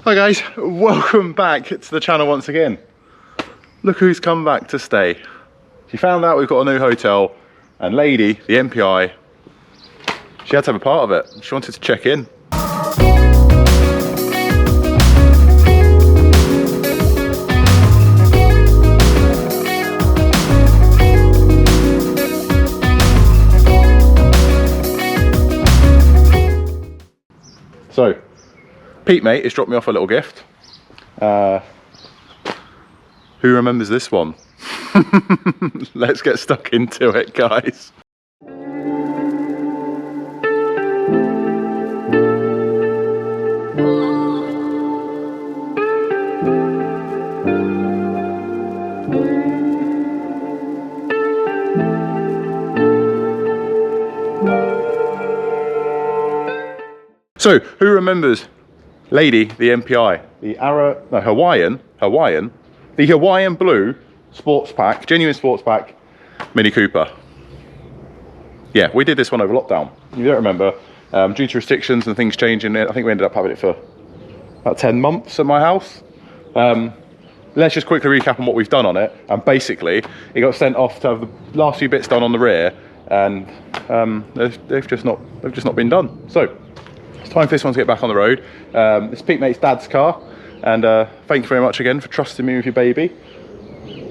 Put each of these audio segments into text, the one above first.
Hi guys, welcome back to the channel once again. Look who's come back to stay. She found out we've got a new hotel, and lady, the MPI, she had to have a part of it. She wanted to check in. So, Pete mate has dropped me off a little gift. Who remembers this one? Let's get stuck into it, guys. So, who remembers lady, the MPI, the Hawaiian, the Hawaiian blue sports pack, genuine sports pack, Mini Cooper. Yeah, we did this one over lockdown. You don't remember, due to restrictions and things changing, I think we ended up having it for about 10 months at my house. Let's just quickly recap on what we've done on it. And basically, it got sent off to have the last few bits done on the rear, and they've just not been done. So, it's time for this one to get back on the road. It's Pete mate's dad's car, and thank you very much again for trusting me with your baby.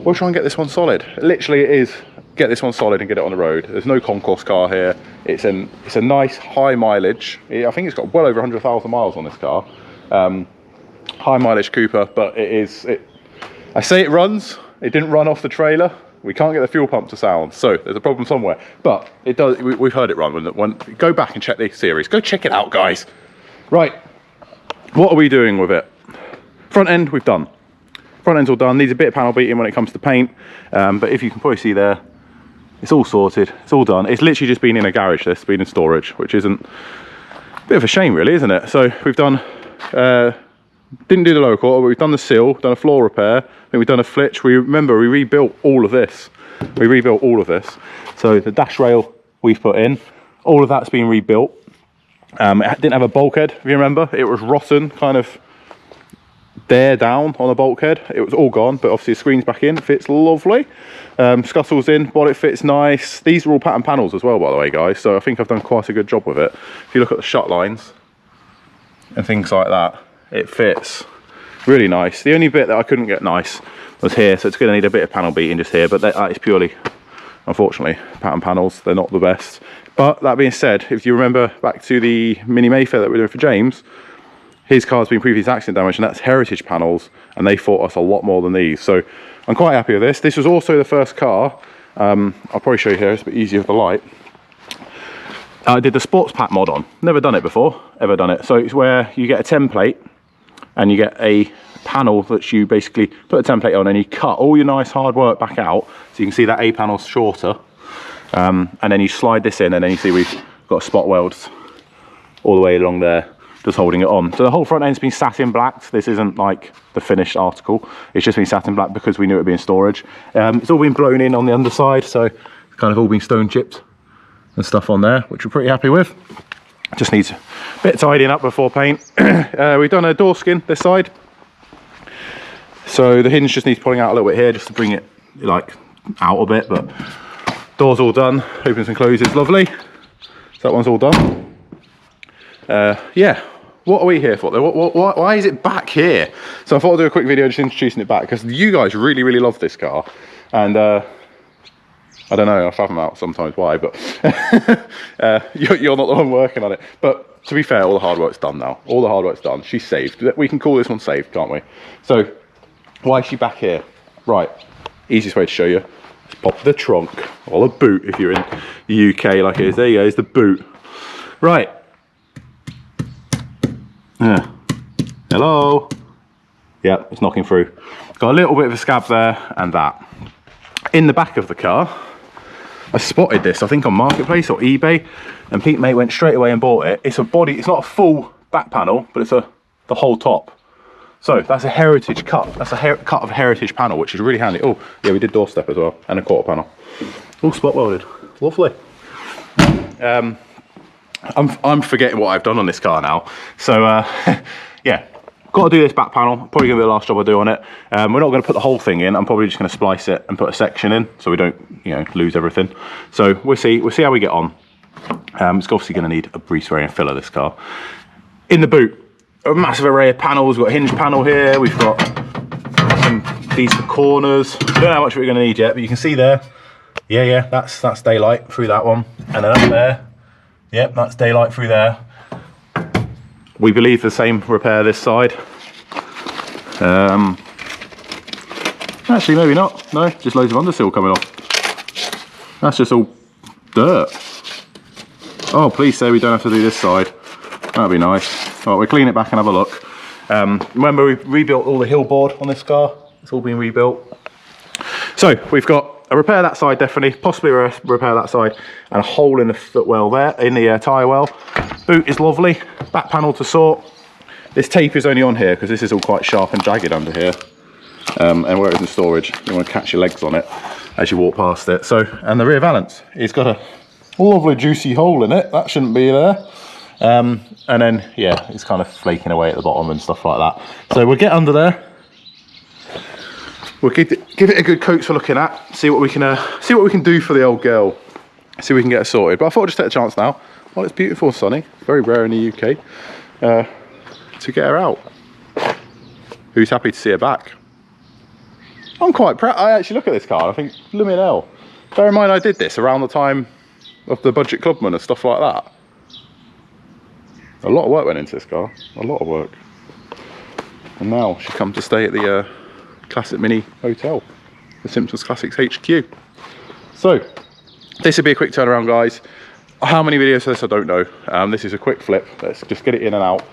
We'll try and get this one solid. Literally, it is get this one solid and get it on the road. There's no concourse car here. It's a nice high mileage. I think it's got well over 100,000 miles on this car. High mileage Cooper, but I say it runs. It didn't run off the trailer. We can't get the fuel pump to sound, so there's a problem somewhere. But it does. We've heard it run. Go back and check the series. Go check it out, guys. Right. What are we doing with it? Front end, we've done. Front end's all done. Needs a bit of panel beating when it comes to paint. But if you can probably see there, it's all sorted. It's all done. It's literally just been in a garage. This been in storage, which isn't a bit of a shame, really, isn't it? So we've done. Didn't do the lower quarter, but we've done the seal, done a floor repair, then we've done a flitch. We rebuilt all of this. We rebuilt all of this. So the dash rail we've put in, all of that's been rebuilt. It didn't have a bulkhead, if you remember. It was rotten, kind of there down on a bulkhead. It was all gone, but obviously the screen's back in, fits lovely. Scuttle's in, bonnet fits nice. These are all pattern panels as well, by the way, guys. So I think I've done quite a good job with it. If you look at the shut lines and things like that, it fits really nice. The only bit that I couldn't get nice was here, so it's going to need a bit of panel beating just here, but that is purely, unfortunately, pattern panels. They're not the best. But that being said, if you remember back to the Mini Mayfair that we were doing for James, his car's been previous accident damage, and that's heritage panels, and they fought us a lot more than these. So I'm quite happy with this. This was also the first car. I'll probably show you here, it's a bit easier with the light. I did the sports pack mod on. Never done it before, ever done it. So it's where you get a template, and you get a panel that you basically put a template on, and you cut all your nice hard work back out, so you can see that A panel's shorter, and then you slide this in, and then you see we've got spot welds all the way along there, just holding it on. So the whole front end's been satin blacked. This isn't like the finished article, it's just been satin black because we knew it would be in storage. It's all been blown in on the underside, so it's kind of all been stone chipped and stuff on there, which we're pretty happy with. Just needs a bit of tidying up before paint. We've done a door skin this side, so the hinge just needs pulling out a little bit here just to bring it like out a bit, but door's all done, opens and closes lovely. So that one's all done. Yeah, what are we here for though? Why is it back here? So I thought I'd do a quick video just introducing it back, because you guys really love this car, and I don't know, I fathom out sometimes why, but you're not the one working on it. But to be fair, all the hard work's done now. All the hard work's done. She's saved. We can call this one saved, can't we? So, why is she back here? Right, easiest way to show you. Let's pop the trunk, or the boot if you're in the UK like it is. There you go, it's the boot. Right. Yeah. Hello? Yeah, it's knocking through. Got a little bit of a scab there, and that. In the back of the car, I spotted this, I think on Marketplace or eBay, and Pete mate went straight away and bought it. It's a body, it's not a full back panel, but it's the whole top. So that's a heritage cut. That's a cut of a heritage panel, which is really handy. Oh yeah, we did doorstep as well, and a quarter panel. All spot welded. Lovely. I'm forgetting what I've done on this car now. So yeah, got to do this back panel. Probably gonna be the last job I do on it. We're not gonna put the whole thing in. I'm probably just gonna splice it and put a section in so we don't, you know, lose everything. So we'll see how we get on. It's obviously gonna need a breezeway and filler, this car. In the boot, a massive array of panels. We've got a hinge panel here. We've got these for corners. I don't know how much we're gonna need yet, but you can see there. Yeah, that's daylight through that one. And then up there, yep, that's daylight through there. We believe the same repair this side. Actually, maybe not. No, just loads of undersill coming off. That's just all dirt. Oh, please say we don't have to do this side. That'd be nice. All right, we'll clean it back and have a look. Remember, we rebuilt all the hill board on this car. It's all been rebuilt. So we've got a repair that side, definitely, possibly a repair that side, and a hole in the footwell there, in the tyre well. Boot is lovely. Back panel to sort. This tape is only on here because this is all quite sharp and jagged under here. And where it's in storage, you want to catch your legs on it as you walk past it. So, and the rear valance, it's got a lovely juicy hole in it. That shouldn't be there. And then, yeah, it's kind of flaking away at the bottom and stuff like that. So we'll get under there. We'll give it a good coat for looking at. See what we can do for the old girl. See if we can get it sorted. But I thought I'd just take a chance now. Well, it's beautiful and sunny. Very rare in the UK. To get her out. Who's happy to see her back? I'm quite proud. I actually look at this car and I think, lummin hell. Bear in mind I did this around the time of the Budget Clubman and stuff like that. A lot of work went into this car. A lot of work. And now she comes to stay at the Classic Mini Hotel, the Simpsons Classics HQ. So this will be a quick turnaround, guys. How many videos for this I don't know. This is a quick flip. Let's just get it in and out,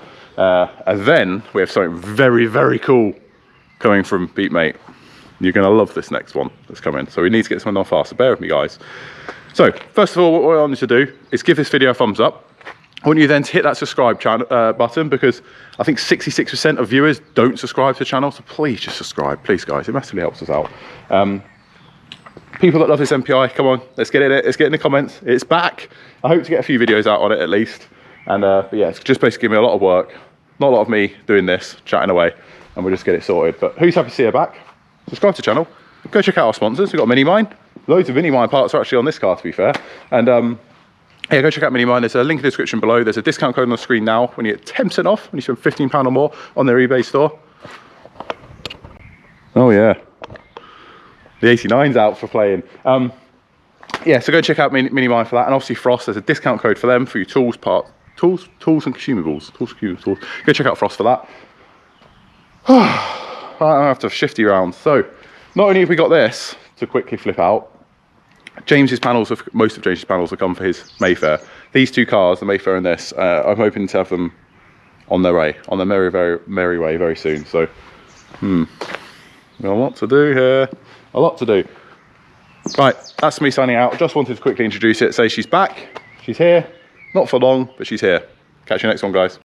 and then we have something very, very cool coming from Beatmate. You're gonna love this next one that's coming, so we need to get something on fast, so bear with me, guys. So first of all, what I want you to do is give this video a thumbs up. I want you then to hit that subscribe button, because I think 66% of viewers don't subscribe to the channel, so please just subscribe, please, guys. It massively helps us out. People that love this MPI, come on, let's get in it. Let's get in the comments. It's back. I hope to get a few videos out on it at least. And but yeah, it's just basically giving me a lot of work. Not a lot of me doing this, chatting away, and we'll just get it sorted. But who's happy to see her back? Subscribe to the channel. Go check out our sponsors. We've got Minimine. Loads of Minimine parts are actually on this car, to be fair. And yeah, go check out Minimine. There's a link in the description below. There's a discount code on the screen now when you get 10% off when you spend £15 or more on their eBay store. Oh yeah. The 89's out for playing. Yeah, so go check out Minimine for that. And obviously Frost, there's a discount code for them for your tools and consumables. Go check out Frost for that. I have to shifty round. So not only have we got this to quickly flip out, most of James's panels have come for his Mayfair. These two cars, the Mayfair and this, I'm hoping to have them on their way, on their merry way very soon. So, got a lot to do here. A lot to do. Right, that's me signing out. Just wanted to quickly introduce it, say she's back, she's here. Not for long, but she's here. Catch you next one, guys.